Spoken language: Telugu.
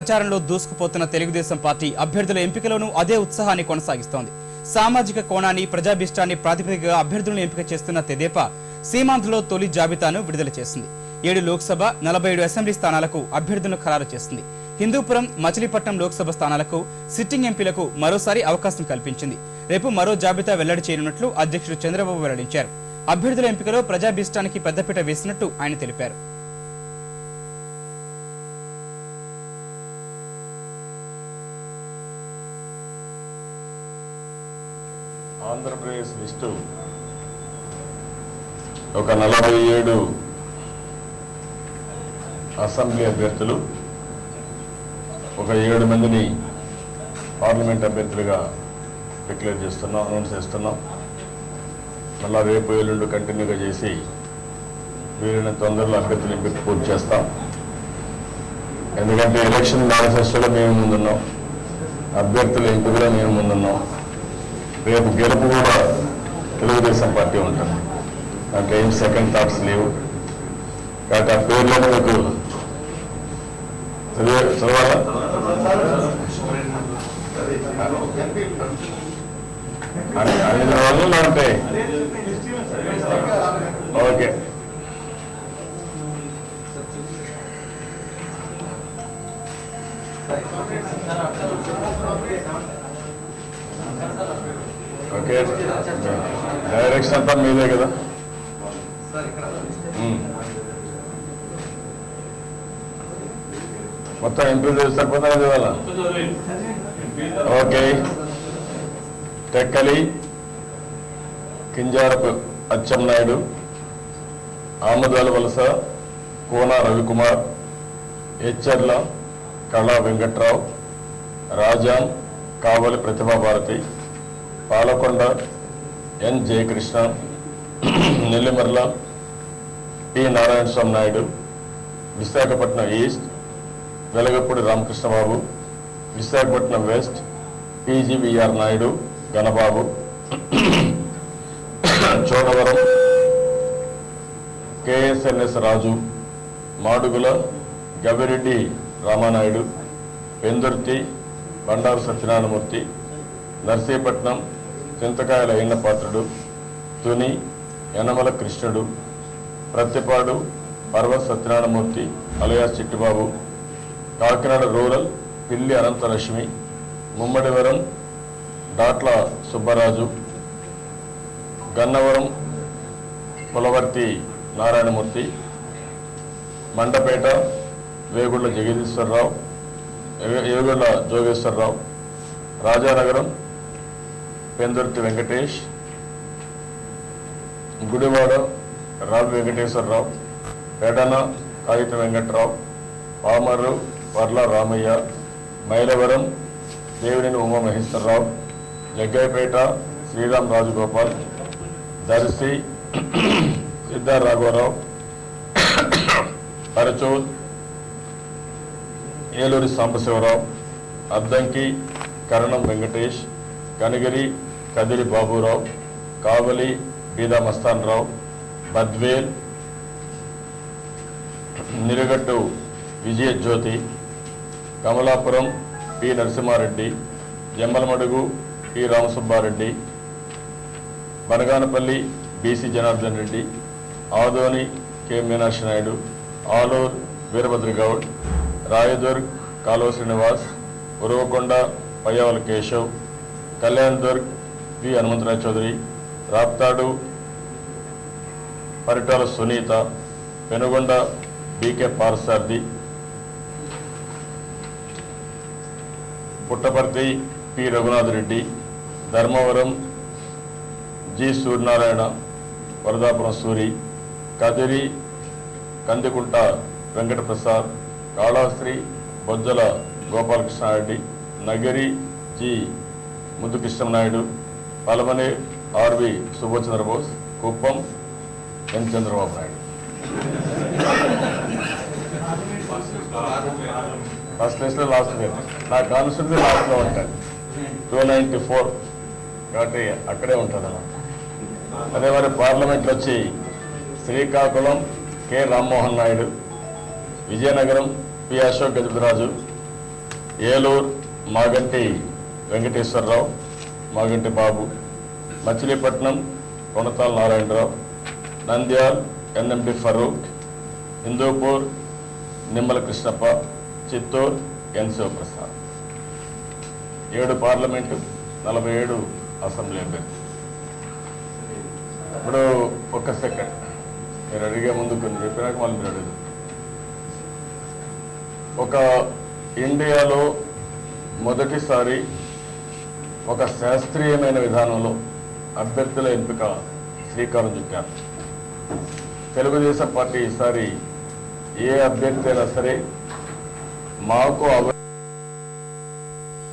ప్రచారంలో దూసుకుపోతున్న తెలుగుదేశం పార్టీ అభ్యర్థుల ఎంపికలోనూ అదే ఉత్సాహాన్ని కొనసాగిస్తోంది. సామాజిక కోణాన్ని, ప్రజాభిష్టాన్ని ప్రాతిపదికగా అభ్యర్థులను ఎంపిక చేస్తున్న తెదేపా సీమాంధ్రలో తొలి జాబితాను విడుదల చేసింది. 7 లోక్సభ, 47 అసెంబ్లీ స్థానాలకు అభ్యర్థులను ఖరారు చేసింది. హిందూపురం, మచిలీపట్నం లోక్సభ స్థానాలకు సిట్టింగ్ ఎంపీలకు మరోసారి అవకాశం కల్పించింది. రేపు మరో జాబితా వెల్లడి చేయనున్నట్లు అధ్యక్షుడు చంద్రబాబు వెల్లడించారు. అభ్యర్థుల ఎంపికలో ప్రజాభిష్టానికి పెద్దపీట వేసినట్టు ఆయన తెలిపారు. ఆంధ్రప్రదేశ్ లిస్టు ఒక 47 అసెంబ్లీ అభ్యర్థులు, ఒక 7 మందిని పార్లమెంట్ అభ్యర్థులుగా డిక్లేర్ చేస్తున్నాం, అనౌన్స్ చేస్తున్నాం. మళ్ళా రేపు ఎల్లుండి కంటిన్యూగా చేసి వీలైన తొందరలో అభ్యర్థులు ఎంపిక పూర్తి చేస్తాం. ఎందుకంటే ఎలక్షన్ మేనిఫెస్టోలో మేము ముందున్నాం, అభ్యర్థుల ఎంపికలో మేము ముందున్నాం. రేపు గెలుపు కూడా తెలుగుదేశం పార్టీ ఉంటుంది. దాంట్లో ఏం సెకండ్ థాట్స్ లేవు. కాబట్టి ఆ పేర్లను మీకు చదవాలా? అన్ని రోజులు ఉంటాయి. Okay, okay. డైరెక్షన్ అంతా మీదే కదా. మొత్తం ఎంపీ సరిపోతుంది ఇవాళ. Okay. Tekkali Kinjarapu Atchannaidu, Amadalavalasa Kona Ravikumar, Etcherla Kala Venkatrao, Rajan Kavali Pratibha Bharati, Palakonda N Jayakrishna, Nellimarla P Narayana Swamy Naidu, Visakhapatnam east Velagapudi Ramakrishnababu, Visakhapatnam west PGVR Naidu Ganababu, Chodavaram KSNS Raju, Madugula Gavireddy Ramanaidu, Pendurthi Bandaru Satyanarayanamurthy, Narsipatnam Chintakayala Ayyannapatrudu, Tuni Yanamala Krishnudu, Prathipadu Parvat Satyanarayanamurthy alias Chittibabu, Kakinada rural Pilli Ananthalakshmi, Mummidivaram డాట్ల Subbaraju, Gannavaram Pulavarthi Narayanamurthy, Mandapeta Vegulla Jagadeeswara Rao, ఏగుళ్ల Jogeswara Rao, Rajanagaram Pendurthi Venkatesh, Gudivada రావి వెంకటేశ్వరరావు, పెడన కాగిత వెంకట్రావు, పామర్రు వర్ల రామయ్య, మైలవరం దేవినేని ఉమామహేశ్వరరావు, జగ్గైపేట శ్రీరామ్ రాజగోపాల్, దర్శి సిద్ధార్ రాఘవరావు, Parchur Eluri Sambasivarao, Addanki Karanam Venkatesh, Kanigiri Kadiri Baburao, Kavali Beeda Mastan Rao, Badvel Niragattu Vijayajyothi, Kamalapuram P Narasimha Reddy, Jammalamadugu P Ramasubba Reddy, Banaganapalli BC Janardhan Reddy, Adoni K Meenakshi Naidu, Alur Veerabhadra Goud, Rayadurg Kalava Srinivas, Uravakonda Payyavula Keshav, Kalyandurg V Hanumantharao Chowdary, Raptadu Paritala Sunitha, Penukonda BK Parthasarathy, Puttaparthi P Raghunath Reddy, Dharmavaram G Suryanarayana, Varadapuram Suri, Kadiri Kandikunta Venkataprasad, Kalasri Bojjala Gopalakrishna Reddy, Nagari G Muddukrishna Naidu, Palamaner RV Subhash Chandrabose, Kuppam ఎన్ చంద్రబాబు నాయుడు. ఫస్ట్ లిస్ట్లో లాస్ట్ పేరు నా కాన్స్టిట్యూన్సీ లాస్ట్లో ఉంటాయి 294 కాబట్టి అక్కడే ఉంటుంది అలా. అదే మరి పార్లమెంట్లో వచ్చి శ్రీకాకుళం కె రామ్మోహన్ నాయుడు, విజయనగరం పి అశోక్ గజపతిరాజు, ఏలూరు మాగంటి వెంకటేశ్వరరావు, మాగంటి బాబు, మచిలీపట్నం కొనతాల నారాయణరావు, నంద్యాల్ ఎన్ఎండి ఫరూక్, హిందూపూర్ నిమ్మల కృష్ణప్ప, చిత్తూరు ఎన్ శివప్రసాద్. 7 పార్లమెంటు, 47 అసెంబ్లీ అభ్యర్థి. ఇప్పుడు ఒక్క సెకండ్, మీరు అడిగే ముందు కొన్ని చెప్పినాక మళ్ళీ మీరు అడుగుతారు. ఒక ఇండియాలో మొదటిసారి ఒక శాస్త్రీయమైన విధానంలో అభ్యర్థుల ఎంపిక శ్రీకారం చుట్టారు. తెలుగుదేశం పార్టీ ఈసారి ఏ అభ్యర్థి అయినా సరే మాకు